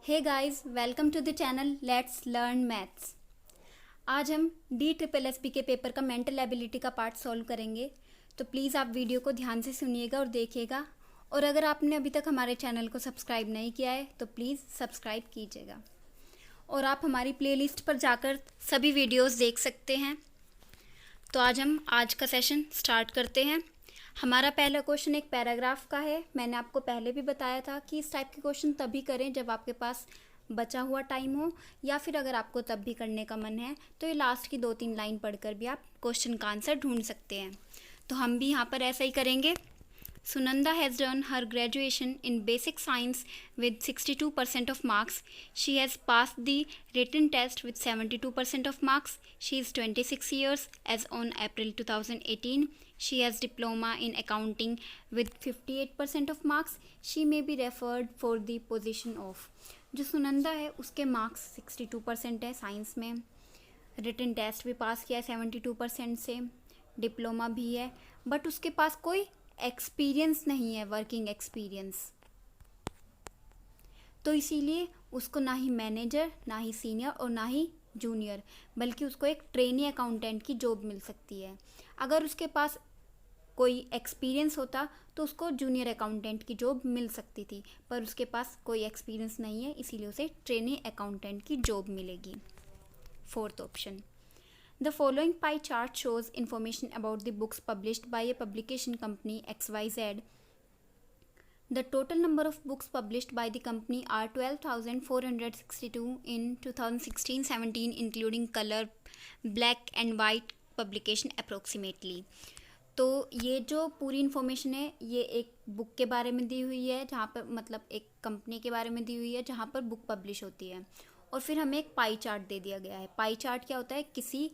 Hey guys, welcome to the channel let's learn maths. आज हम DSSB के paper का मेंटल एबिलिटी का पार्ट सॉल्व करेंगे। तो प्लीज़ आप वीडियो को ध्यान से सुनिएगा और देखिएगा। और अगर आपने अभी तक हमारे चैनल को सब्सक्राइब नहीं किया है तो प्लीज़ सब्सक्राइब कीजिएगा। और आप हमारी प्लेलिस्ट पर जाकर सभी वीडियोज़ देख सकते हैं। तो आज का सेशन स्टार्ट करते हैं। हमारा पहला क्वेश्चन एक पैराग्राफ का है। मैंने आपको पहले भी बताया था कि इस टाइप के क्वेश्चन तभी करें जब आपके पास बचा हुआ टाइम हो, या फिर अगर आपको तब भी करने का मन है तो ये लास्ट की 2-3 लाइन पढ़कर भी आप क्वेश्चन का आंसर ढूंढ सकते हैं। तो हम भी यहाँ पर ऐसा ही करेंगे। Sunanda has done her graduation in basic science with 62% of marks. She has passed the written test with 72% of marks. She is 26 years as on April 2018. She has diploma in accounting with 58% of marks. She may be referred for the position of. जो सुनंदा है उसके marks 62% है science में, written test भी पास किया है 72% से, diploma भी है, बट उसके पास कोई एक्सपीरियंस नहीं है, वर्किंग एक्सपीरियंस। तो इसीलिए उसको ना ही मैनेजर, ना ही सीनियर और ना ही जूनियर, बल्कि उसको एक ट्रेनी अकाउंटेंट की जॉब मिल सकती है। अगर उसके पास कोई एक्सपीरियंस होता तो उसको जूनियर अकाउंटेंट की जॉब मिल सकती थी, पर उसके पास कोई एक्सपीरियंस नहीं है, इसीलिए उसे ट्रेनी अकाउंटेंट की जॉब मिलेगी। Fourth option. The following pie chart shows information about the books published by a publication company XYZ. The total number of books published by the company are 12,462 in 2016-17, including color, black and white publication approximately. तो ये जो पूरी information है ये एक book के बारे में दी हुई है, जहाँ पर मतलब एक कंपनी के बारे में दी हुई है जहाँ पर बुक पब्लिश होती है। और फिर हमें एक पाई चार्ट दे दिया गया है। पाई चार्ट क्या होता है? किसी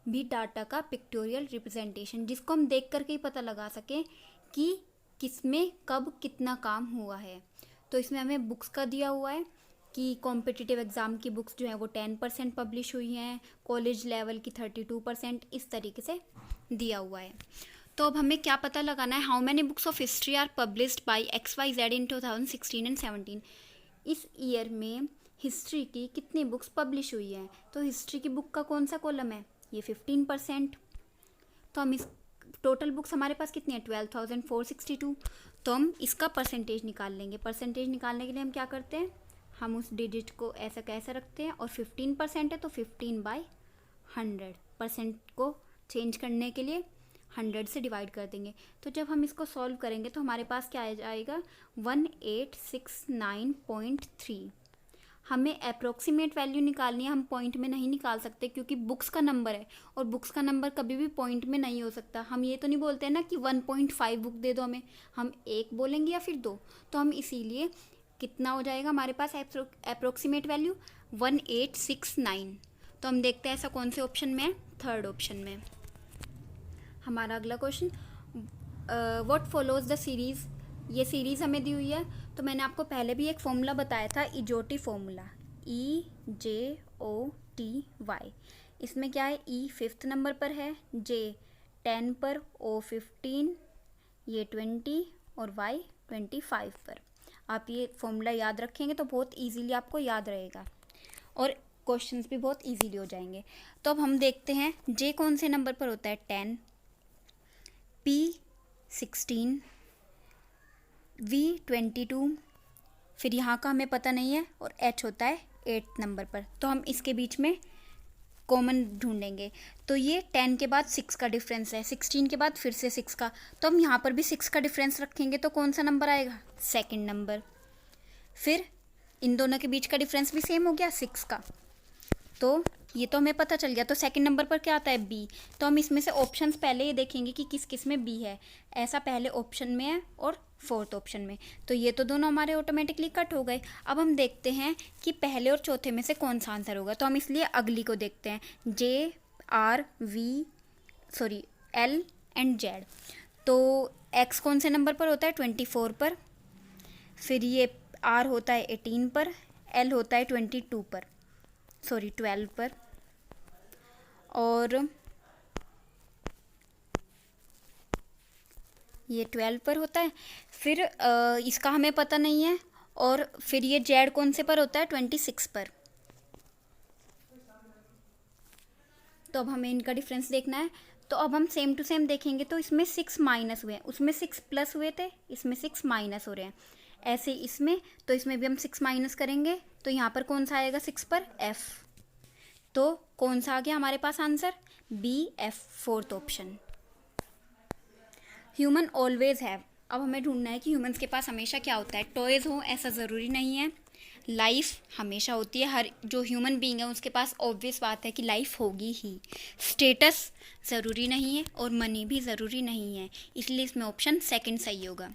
भी डाटा का पिक्टोरियल रिप्रेजेंटेशन, जिसको हम देख करके ही पता लगा सकें कि किसमें कब कितना काम हुआ है। तो इसमें हमें बुक्स का दिया हुआ है कि कॉम्पिटिटिव एग्ज़ाम की बुक्स जो है वो 10% पब्लिश हुई हैं, कॉलेज लेवल की 32%, इस तरीके से दिया हुआ है। तो अब हमें क्या पता लगाना है? How many books of history are published by XYZ in 2016 and 17। इस ईयर में हिस्ट्री की कितनी बुक्स पब्लिश हुई हैं? तो हिस्ट्री की बुक का कौन सा कॉलम है? ये 15%। तो हम इस टोटल बुक्स हमारे पास कितनी है? 12,462। तो हम इसका परसेंटेज निकाल लेंगे। परसेंटेज निकालने के लिए हम क्या करते हैं? हम उस डिजिट को ऐसा कैसा रखते हैं, और 15% है तो 15/100, परसेंट को चेंज करने के लिए 100 से डिवाइड कर देंगे। तो जब हम इसको सॉल्व करेंगे तो हमारे पास क्या आ जाएगा? 1869.3। हमें अप्रोक्सीमेट वैल्यू निकालनी है, हम पॉइंट में नहीं निकाल सकते क्योंकि बुक्स का नंबर है, और बुक्स का नंबर कभी भी पॉइंट में नहीं हो सकता। हम ये तो नहीं बोलते हैं ना कि 1.5 बुक दे दो हमें, हम एक बोलेंगे या फिर 2। तो हम इसीलिए कितना हो जाएगा हमारे पास अप्रोक्सीमेट वैल्यू? 1869। तो हम देखते हैं ऐसा कौन से ऑप्शन में है? थर्ड ऑप्शन में। हमारा अगला question, what follows the series. ये सीरीज़ हमें दी हुई है। तो मैंने आपको पहले भी एक फॉर्मूला बताया था, इजोटी फॉर्मूला, EJOTY। इसमें क्या है? E 5th नंबर पर है, J 10 पर, O 15, ये 20 और Y 25 पर। आप ये फॉर्मूला याद रखेंगे तो बहुत इजीली आपको याद रहेगा और क्वेश्चंस भी बहुत इजीली हो जाएंगे। तो अब हम देखते हैं J कौन से नंबर पर होता है? 10, P 16, V 22, फिर यहाँ का हमें पता नहीं है, और H होता है 8th नंबर पर। तो हम इसके बीच में कॉमन ढूंढेंगे। तो ये 10 के बाद 6 का डिफरेंस है, 16 के बाद फिर से 6 का, तो हम यहाँ पर भी 6 का डिफरेंस रखेंगे तो कौन सा नंबर आएगा? Second number. फिर इन दोनों के बीच का डिफरेंस भी सेम हो गया, 6 का। तो ये तो हमें पता चल गया। तो सेकंड नंबर पर क्या आता है? बी। तो हम इसमें से ऑप्शंस पहले ये देखेंगे कि किस किस में बी है। ऐसा पहले ऑप्शन में है और फोर्थ ऑप्शन में। तो ये तो दोनों हमारे ऑटोमेटिकली कट हो गए। अब हम देखते हैं कि पहले और चौथे में से कौन सा आंसर होगा। तो हम इसलिए अगली को देखते हैं, L एंड Z। तो X कौन से नंबर पर होता है? 24 पर। फिर ये R होता है 18 पर, L होता है 12 पर, और ये 12 पर होता है। फिर इसका हमें पता नहीं है, और फिर ये जेड कौन से पर होता है, 26 पर। तो अब हमें इनका डिफरेंस देखना है। तो अब हम सेम टू सेम देखेंगे, तो इसमें 6 माइनस हुए हैं, उसमें 6 प्लस हुए थे, इसमें 6 माइनस हो रहे हैं। ऐसे इसमें, तो इसमें भी हम 6 माइनस करेंगे, तो यहाँ पर कौन सा आएगा 6 पर, एफ। तो कौन सा आ गया हमारे पास answer, B F, fourth option. Human always have, अब हमें ढूंढना है कि ह्यूमंस के पास हमेशा क्या होता है, टॉयज़ हो, ऐसा ज़रूरी नहीं है। लाइफ हमेशा होती है, हर जो ह्यूमन बीइंग है उसके पास ऑब्वियस बात है कि लाइफ होगी ही। स्टेटस ज़रूरी नहीं है और मनी भी ज़रूरी नहीं है, इसलिए इसमें ऑप्शन सेकंड सही होगा।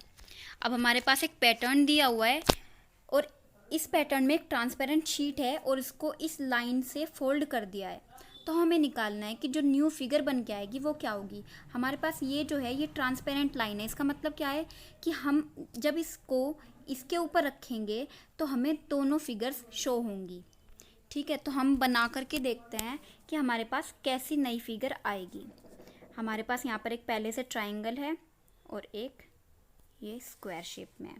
अब हमारे पास एक पैटर्न दिया हुआ है और इस पैटर्न में एक ट्रांसपेरेंट शीट है और इसको इस लाइन से फोल्ड कर दिया है। तो हमें निकालना है कि जो न्यू फिगर बन के आएगी वो क्या होगी। हमारे पास ये जो है ये ट्रांसपेरेंट लाइन है, इसका मतलब क्या है कि हम जब इसको इसके ऊपर रखेंगे तो हमें दोनों फिगर्स शो होंगी। ठीक है, तो हम बना करके देखते हैं कि हमारे पास कैसी नई फिगर आएगी। हमारे पास यहाँ पर एक पहले से ट्राइंगल है और एक ये स्क्वायर शेप में है।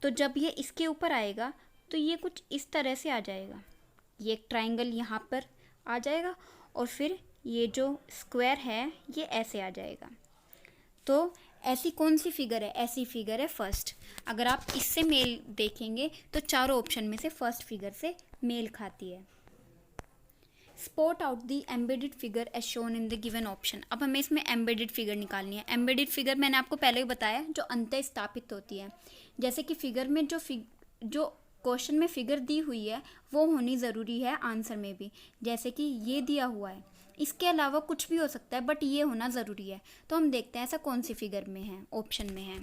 तो जब ये इसके ऊपर आएगा तो ये कुछ इस तरह से आ जाएगा, ये एक ट्राइंगल यहाँ पर आ जाएगा और फिर ये जो स्क्वायर है ये ऐसे आ जाएगा। तो ऐसी कौन सी फिगर है, ऐसी फिगर है फर्स्ट। अगर आप इससे मेल देखेंगे तो चारों ऑप्शन में से फर्स्ट फिगर से मेल खाती है। Spot out the embedded figure as shown in the given option. अब हमें इसमें एम्बेडेड फिगर निकालनी है। एम्बेडेड फिगर मैंने आपको पहले ही बताया जो अंतः स्थापित होती है। जैसे कि फिगर में जो क्वेश्चन में फिगर दी हुई है वो होनी ज़रूरी है आंसर में भी। जैसे कि ये दिया हुआ है, इसके अलावा कुछ भी हो सकता है बट ये होना ज़रूरी है। तो हम देखते हैं ऐसा कौन सी फिगर में है, ऑप्शन में है।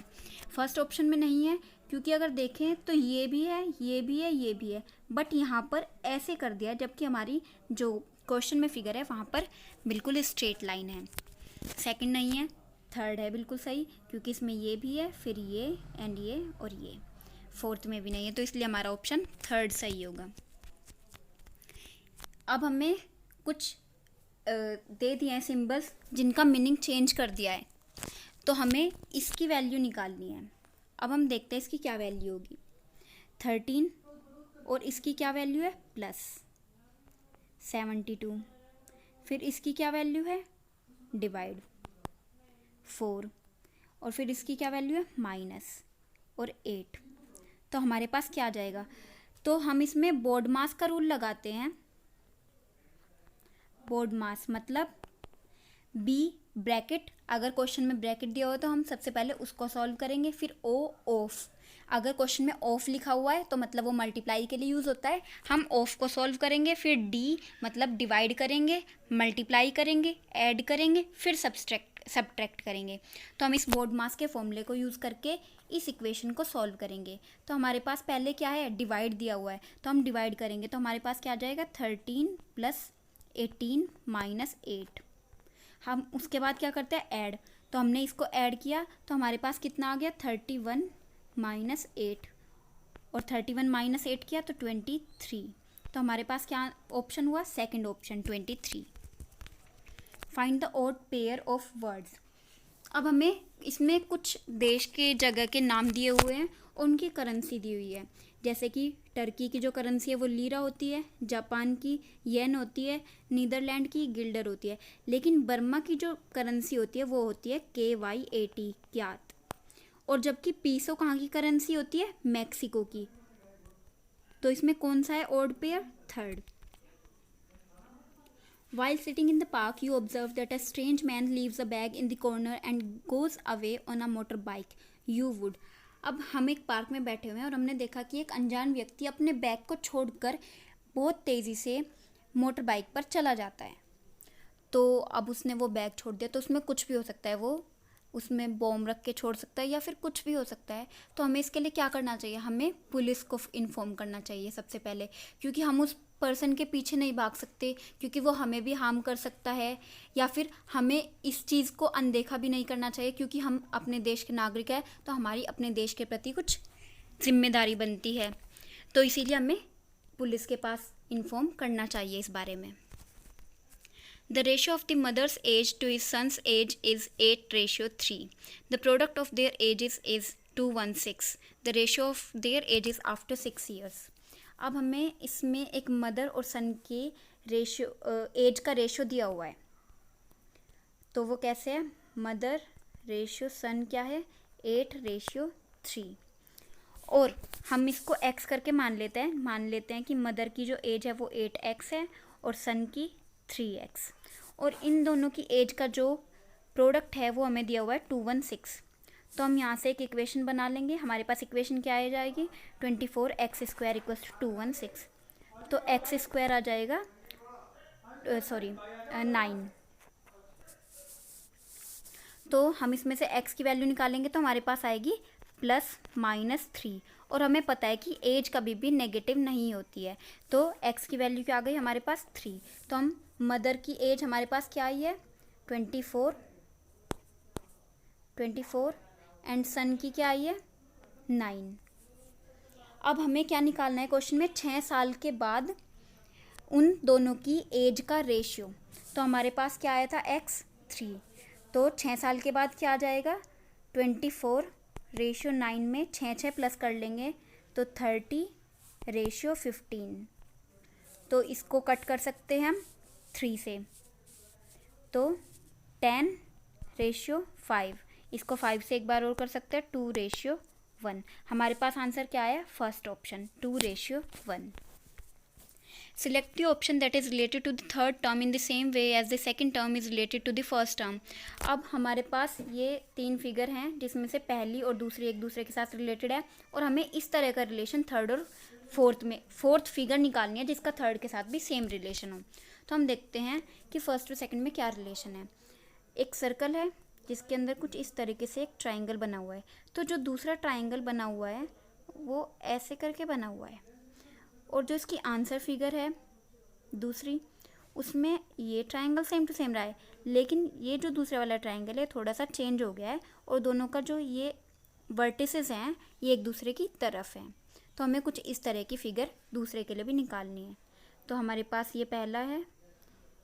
फर्स्ट ऑप्शन में नहीं है, क्योंकि अगर देखें तो ये भी है, ये भी है, ये भी है, बट यहाँ पर ऐसे कर दिया जबकि हमारी जो क्वेश्चन में फिगर है वहाँ पर बिल्कुल स्ट्रेट लाइन है। सेकंड नहीं है, थर्ड है बिल्कुल सही, क्योंकि इसमें ये भी है, फिर ये एंड ये और ये। फोर्थ में भी नहीं है, तो इसलिए हमारा ऑप्शन थर्ड सही होगा। अब हमें कुछ दे दिए हैं सिंबल्स जिनका मीनिंग चेंज कर दिया है, तो हमें इसकी वैल्यू निकालनी है। अब हम देखते हैं इसकी क्या वैल्यू होगी। 13 और इसकी क्या वैल्यू है, प्लस 72। फिर इसकी क्या वैल्यू है, डिवाइड 4, और फिर इसकी क्या वैल्यू है, माइनस और 8। तो हमारे पास क्या आ जाएगा, तो हम इसमें बोर्ड मास का रूल लगाते हैं। बोर्ड मास मतलब बी ब्रैकेट, अगर क्वेश्चन में ब्रैकेट दिया हुआ तो हम सबसे पहले उसको सॉल्व करेंगे, फिर ओ ऑफ, अगर क्वेश्चन में ऑफ लिखा हुआ है तो मतलब वो मल्टीप्लाई के लिए यूज़ होता है, हम ऑफ को सॉल्व करेंगे, फिर डी मतलब डिवाइड करेंगे, मल्टीप्लाई करेंगे, ऐड करेंगे, फिर सब्ट्रैक्ट करेंगे। तो हम इस बोर्ड मास के फॉर्मूले को यूज़ करके इस इक्वेशन को सॉल्व करेंगे। तो हमारे पास पहले क्या है, डिवाइड दिया हुआ है, तो हम डिवाइड करेंगे तो हमारे पास क्या आ जाएगा, 13 + 18 - 8। हम उसके बाद क्या करते हैं, ऐड, तो हमने इसको ऐड किया तो हमारे पास कितना आ गया, 31 - 8, और 31 - 8 किया तो 23। तो हमारे पास क्या ऑप्शन हुआ, second option 23। Find the odd pair of words. अब हमें इसमें कुछ देश के जगह के नाम दिए हुए हैं, उनकी करेंसी दी हुई है। जैसे कि टर्की की जो करेंसी है वो लीरा होती है, जापान की येन होती है, नीदरलैंड की गिल्डर होती है, लेकिन बर्मा की जो करेंसी होती है वो होती है KYAT, क्यात। और जबकि पीसो कहाँ की करेंसी होती है, मैक्सिको की। तो इसमें कौन सा है odd pair, third. While sitting in the park, you observe that a strange man leaves a bag in the corner and goes away on a motorbike. You would. अब हम एक पार्क में बैठे हुए हैं और हमने देखा कि एक अनजान व्यक्ति अपने बैग को छोड़कर बहुत तेज़ी से मोटर बाइक पर चला जाता है। तो अब उसने वो बैग छोड़ दिया, तो उसमें कुछ भी हो सकता है, वो उसमें बॉम्ब रख के छोड़ सकता है या फिर कुछ भी हो सकता है। तो हमें इसके लिए क्या करना चाहिए, हमें पुलिस को इन्फॉर्म करना चाहिए सबसे पहले, क्योंकि हम उस पर्सन के पीछे नहीं भाग सकते, क्योंकि वो हमें भी हार्म कर सकता है, या फिर हमें इस चीज़ को अनदेखा भी नहीं करना चाहिए, क्योंकि हम अपने देश के नागरिक हैं, तो हमारी अपने देश के प्रति कुछ जिम्मेदारी बनती है। तो इसीलिए हमें पुलिस के पास इन्फॉर्म करना चाहिए इस बारे में। The ratio of the mother's age to his son's age is 8:3. The product of their ages is 216. The ratio of their ages after 6 years. अब हमें इसमें एक मदर और सन के रेशियो एज का रेशियो दिया हुआ है, तो वो कैसे है, मदर रेशियो सन क्या है 8:3, और हम इसको x करके मान लेते हैं कि मदर की जो एज है वो 8x है और सन की 3x, और इन दोनों की एज का जो प्रोडक्ट है वो हमें दिया हुआ है 216. तो हम यहाँ से एक इक्वेशन बना लेंगे. हमारे पास इक्वेशन क्या आ जाएगी, 24x² इक्वल्स टू 216. तो x² आ जाएगा 9. तो हम इसमें से x की वैल्यू निकालेंगे तो हमारे पास आएगी +-3, और हमें पता है कि एज कभी भी नेगेटिव नहीं होती है. तो x की वैल्यू क्या आ गई हमारे पास 3. तो हम मदर की एज हमारे पास क्या आई है 24 एंड सन की क्या आई है 9. अब हमें क्या निकालना है क्वेश्चन में, 6 साल के बाद उन दोनों की एज का रेशियो. तो हमारे पास क्या आया था x3, तो 6 साल के बाद क्या आ जाएगा 24:9 में 6 प्लस कर लेंगे तो 30:15. तो इसको कट कर सकते हैं हम 3 से, तो 10:5. इसको 5 से एक बार और कर सकते हैं 2:1. हमारे पास आंसर क्या आया, first option 2:1. Select the option that is related to the third term in the same way as the second term is related to the first term. अब हमारे पास ये 3 फिगर हैं जिसमें से पहली और दूसरी एक दूसरे के साथ रिलेटेड है, और हमें इस तरह का रिलेशन थर्ड और फोर्थ फिगर निकालनी है जिसका थर्ड के साथ भी सेम रिलेशन हो. तो हम देखते हैं कि फर्स्ट और सेकंड में क्या रिलेशन है. एक सर्कल है जिसके अंदर कुछ इस तरीके से एक ट्राइंगल बना हुआ है. तो जो दूसरा ट्राइंगल बना हुआ है वो ऐसे करके बना हुआ है, और जो इसकी आंसर फिगर है दूसरी, उसमें ये ट्राइंगल सेम टू सेम रहा है, लेकिन ये जो दूसरे वाला ट्राइंगल है थोड़ा सा चेंज हो गया है, और दोनों का जो ये वर्टिसेस हैं ये एक दूसरे की तरफ हैं. तो हमें कुछ इस तरह की फिगर दूसरे के लिए भी निकालनी है. तो हमारे पास ये पहला है,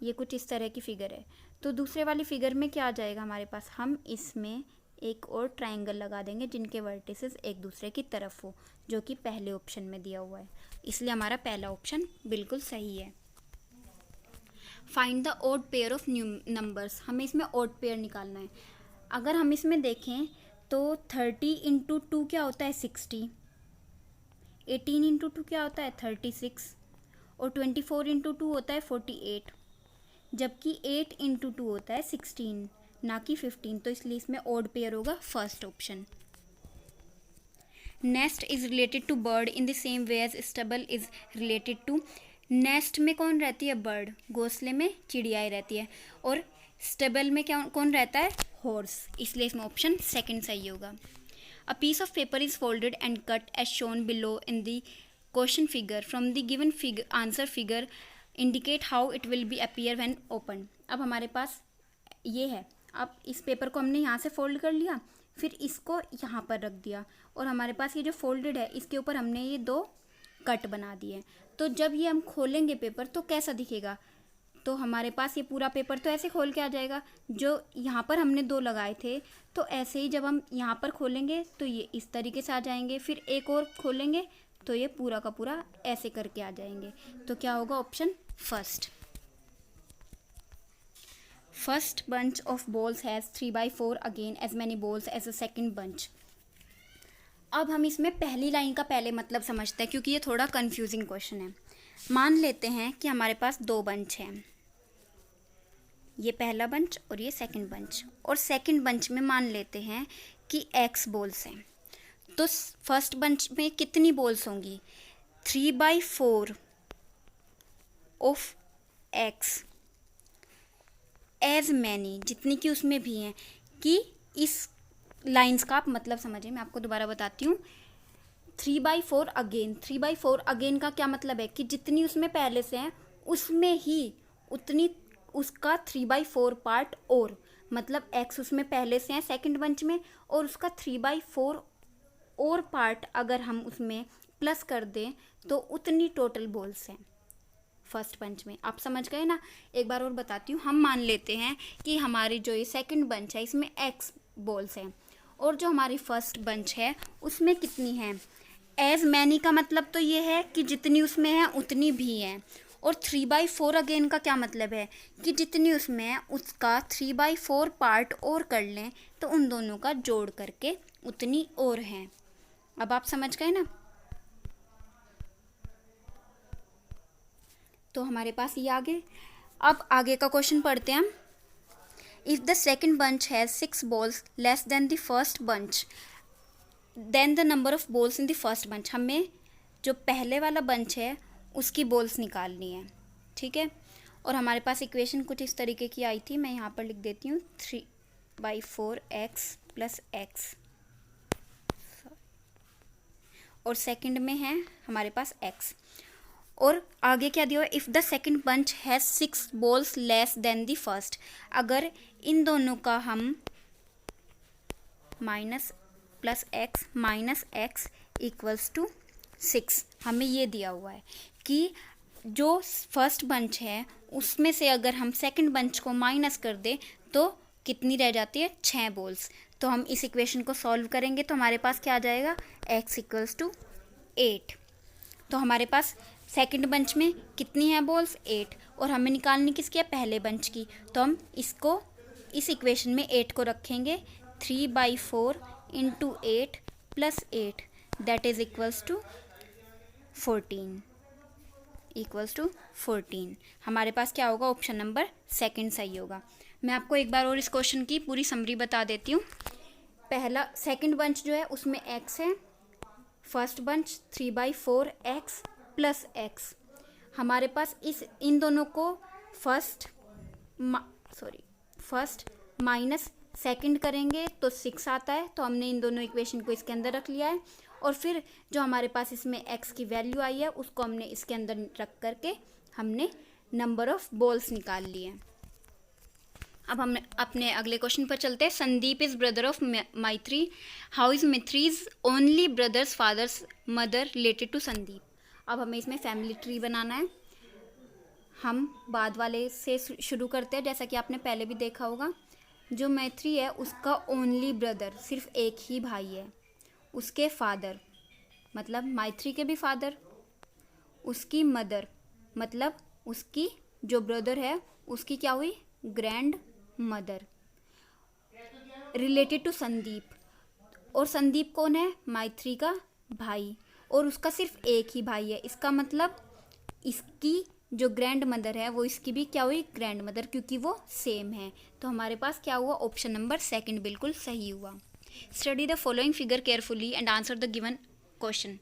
ये कुछ इस तरह की फिगर है. तो दूसरे वाली फिगर में क्या आ जाएगा हमारे पास, हम इसमें एक और ट्राइंगल लगा देंगे जिनके वर्टिसेस एक दूसरे की तरफ हो, जो कि पहले ऑप्शन में दिया हुआ है. इसलिए हमारा पहला ऑप्शन बिल्कुल सही है. Find the odd pair of numbers. हमें इसमें ऑड पेयर निकालना है. अगर हम इसमें देखें तो 30 × 2 क्या होता है 60, 18 × 2 क्या होता है 36, और 24 × 2 होता है 48, जबकि 8 × 2 होता है 16 ना कि 15. तो इसलिए इसमें ऑड पेयर होगा first option. Nest is related to bird in the same way as stubble is related to. Nest में कौन रहती है, बर्ड. घोंसले में चिड़ियाएँ रहती है, और स्टबल में क्या कौन रहता है, हॉर्स. इसलिए इसमें ऑप्शन सेकंड सही होगा. A piece of paper is folded and cut as shown below in the question figure from the given figure answer figure indicate how it will be appear when open. अब हमारे पास ये है. अब इस paper को हमने यहाँ से फोल्ड कर लिया, फिर इसको यहाँ पर रख दिया, और हमारे पास ये जो फोल्डेड है इसके ऊपर हमने ये 2 कट बना दिए. तो जब ये हम खोलेंगे पेपर तो कैसा दिखेगा, तो हमारे पास ये पूरा पेपर तो ऐसे खोल के आ जाएगा. जो यहाँ पर हमने 2 लगाए थे तो ऐसे ही जब हम यहाँ पर खोलेंगे तो ये इस तरीके से आ जाएंगे, फिर एक और खोलेंगे तो ये पूरा का पूरा ऐसे करके आ जाएंगे. तो क्या होगा, option first. First bunch of balls has 3/4 again as many balls as the second bunch. अब हम इसमें पहली लाइन का पहले मतलब समझते हैं क्योंकि ये थोड़ा कंफ्यूजिंग क्वेश्चन है. मान लेते हैं कि हमारे पास 2 बंच हैं, ये पहला बंच और ये सेकंड बंच, और सेकंड बंच में मान लेते हैं कि x बॉल्स हैं. तो फर्स्ट बंच में कितनी बॉल्स होंगी, 3/4 ऑफ x एज मैनी, जितनी कि उसमें भी हैं. कि इस लाइंस का आप मतलब समझिए, मैं आपको दोबारा बताती हूँ. 3/4 अगेन, 3/4 अगेन का क्या मतलब है कि जितनी उसमें पहले से हैं उसमें ही उतनी उसका 3/4 पार्ट, और मतलब x उसमें पहले से हैं सेकंड बंच में, और उसका 3/4 और पार्ट अगर हम उसमें प्लस कर दें तो उतनी टोटल बॉल्स हैं फर्स्ट बंच में. आप समझ गए ना. एक बार और बताती हूँ. हम मान लेते हैं कि हमारी जो ये सेकंड बंच है इसमें x बॉल्स हैं, और जो हमारी फर्स्ट बंच है उसमें कितनी है। एज मैनी का मतलब तो ये है कि जितनी उसमें है उतनी भी है, और 3/4 अगेन का क्या मतलब है कि जितनी उसमें है उसका 3/4 पार्ट और कर लें तो उन दोनों का जोड़ करके उतनी और है। अब आप समझ गए ना। तो हमारे पास ये आगे, अब आगे का क्वेश्चन पढ़ते हैं हम। If the second bunch has 6 balls less than the first bunch then the number of balls in the first bunch. हमें जो पहले वाला बंच है उसकी बॉल्स निकालनी है, ठीक है। और हमारे पास इक्वेशन कुछ इस तरीके की आई थी, मैं यहाँ पर लिख देती हूँ 3/4x प्लस x, और सेकंड में है हमारे पास x। और आगे क्या दिया हुआ, if the second bunch has 6 balls less than the first. अगर इन दोनों का हम minus plus x minus x equals to 6, हमें ये दिया हुआ है कि जो फर्स्ट बंच है उसमें से अगर हम सेकंड बंच को माइनस कर दे तो कितनी रह जाती है, 6 बॉल्स। तो हम इस इक्वेशन को सॉल्व करेंगे तो हमारे पास क्या आ जाएगा, x इक्वल्स टू 8। तो हमारे पास सेकंड बंच में कितनी है बॉल्स, 8, और हमें निकालनी किसकी है, पहले बंच की। तो हम इसको इस इक्वेशन में 8 को रखेंगे, 3/4 into 8 plus 8 that is equals to 14, equals to 14। हमारे पास क्या होगा, ऑप्शन नंबर सेकंड सही होगा। मैं आपको एक बार और इस क्वेश्चन की पूरी समरी बता देती हूँ। पहला सेकंड बंच जो है उसमें x है, first bunch 3/4x plus x। हमारे पास इन दोनों को फर्स्ट माइनस सेकंड करेंगे तो 6 आता है, तो हमने इन दोनों इक्वेशन को इसके अंदर रख लिया है। और फिर जो हमारे पास इसमें x की वैल्यू आई है उसको हमने इसके अंदर रख करके हमने नंबर ऑफ बॉल्स निकाल लिए। अब हम अपने अगले क्वेश्चन पर चलते हैं। Sandeep is brother of Maitri, how is Maitri's only brother's father's mother related to Sandeep. अब हमें इसमें फैमिली ट्री बनाना है। हम बाद वाले से शुरू करते हैं, जैसा कि आपने पहले भी देखा होगा। जो मैत्री है उसका ओनली ब्रदर, सिर्फ एक ही भाई है, उसके फादर मतलब मैत्री के भी फादर, उसकी मदर मतलब उसकी जो ब्रदर है उसकी क्या हुई, grandmother, related to Sandeep. और संदीप कौन है, मैत्री का भाई, और उसका सिर्फ एक ही भाई है। इसका मतलब इसकी जो ग्रैंड मदर है वो इसकी भी क्या हुई, ग्रैंड मदर, क्योंकि वो सेम है। तो हमारे पास क्या हुआ, ऑप्शन नंबर सेकंड बिल्कुल सही हुआ। Study the following figure carefully and answer the given question.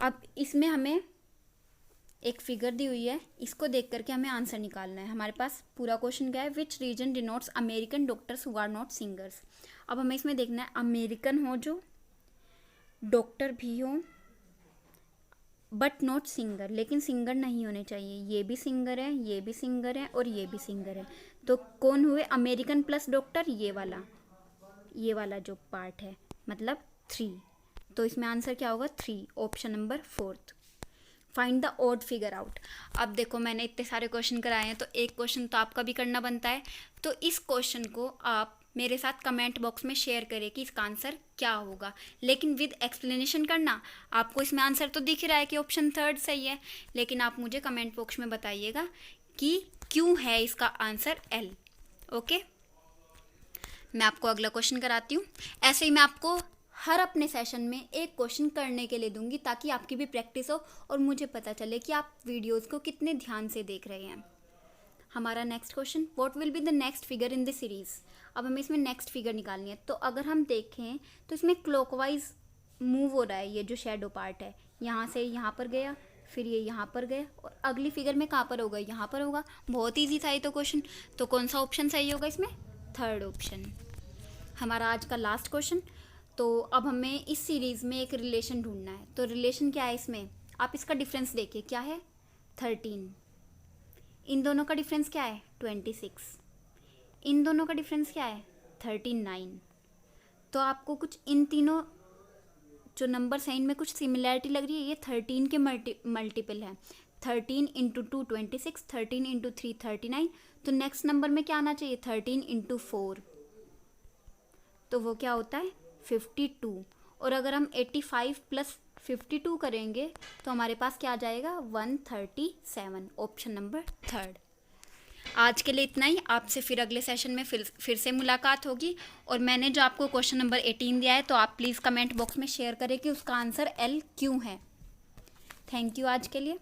अब इसमें हमें एक फिगर दी हुई है, इसको देख करके हमें आंसर निकालना है। हमारे पास पूरा क्वेश्चन क्या है, which region denotes American doctors who are not singers. अब हमें इसमें देखना है अमेरिकन हो जो डॉक्टर भी हो बट नॉट सिंगर, लेकिन सिंगर नहीं होने चाहिए। ये भी सिंगर है, ये भी सिंगर है और ये भी सिंगर है। तो कौन हुए अमेरिकन प्लस डॉक्टर, ये वाला जो पार्ट है मतलब 3। तो इसमें आंसर क्या होगा, 3, option number 4। Find the odd figure out. अब देखो मैंने इतने सारे क्वेश्चन कराए हैं तो एक क्वेश्चन तो आपका भी करना बनता है। तो इस क्वेश्चन को आप मेरे साथ कमेंट बॉक्स में शेयर करें कि इसका आंसर क्या होगा, लेकिन विद एक्सप्लेनेशन करना। आपको इसमें आंसर तो दिख रहा है कि ऑप्शन 3 सही है, लेकिन आप मुझे कमेंट बॉक्स में बताइएगा कि क्यों है इसका आंसर L। ओके, मैं आपको अगला क्वेश्चन कराती हूँ। ऐसे ही मैं आपको हर अपने सेशन में एक क्वेश्चन करने के लिए दूंगी ताकि आपकी भी प्रैक्टिस हो और मुझे पता चले कि आप वीडियोस को कितने ध्यान से देख रहे हैं। हमारा next question, what will be the next figure in the series. अब हमें इसमें नेक्स्ट फिगर निकालनी है। तो अगर हम देखें तो इसमें क्लॉकवाइज मूव हो रहा है। ये जो शेडो पार्ट है यहाँ से यहाँ पर गया, फिर ये यहाँ पर गया, और अगली फिगर में कहाँ पर होगा, यहाँ पर होगा। बहुत ईजी था ये तो क्वेश्चन। तो कौन सा ऑप्शन सही होगा इसमें, 3rd ऑप्शन। हमारा आज का लास्ट क्वेश्चन। तो अब हमें इस सीरीज़ में एक रिलेशन ढूंढना है। तो रिलेशन क्या है इसमें, आप इसका डिफरेंस देखिए क्या है, 13। इन दोनों का डिफरेंस क्या है, 26। इन दोनों का डिफरेंस क्या है, 39। तो आपको कुछ इन तीनों जो नंबर्स हैं इनमें कुछ सिमिलैरिटी लग रही है। ये 13 के मल्टीपल है। 13 इंटू 2 26, 13 इंटू 3 39। तो नेक्स्ट नंबर में क्या आना चाहिए, 13 इंटू 4। तो वो क्या होता है 52। और अगर हम 85 प्लस 52 करेंगे तो हमारे पास क्या आ जाएगा 137, ऑप्शन नंबर 3। आज के लिए इतना ही। आपसे फिर अगले सेशन में फिर से मुलाकात होगी। और मैंने जो आपको क्वेश्चन नंबर 18 दिया है तो आप प्लीज़ कमेंट बॉक्स में शेयर करें कि उसका आंसर L क्यों है। थैंक यू आज के लिए।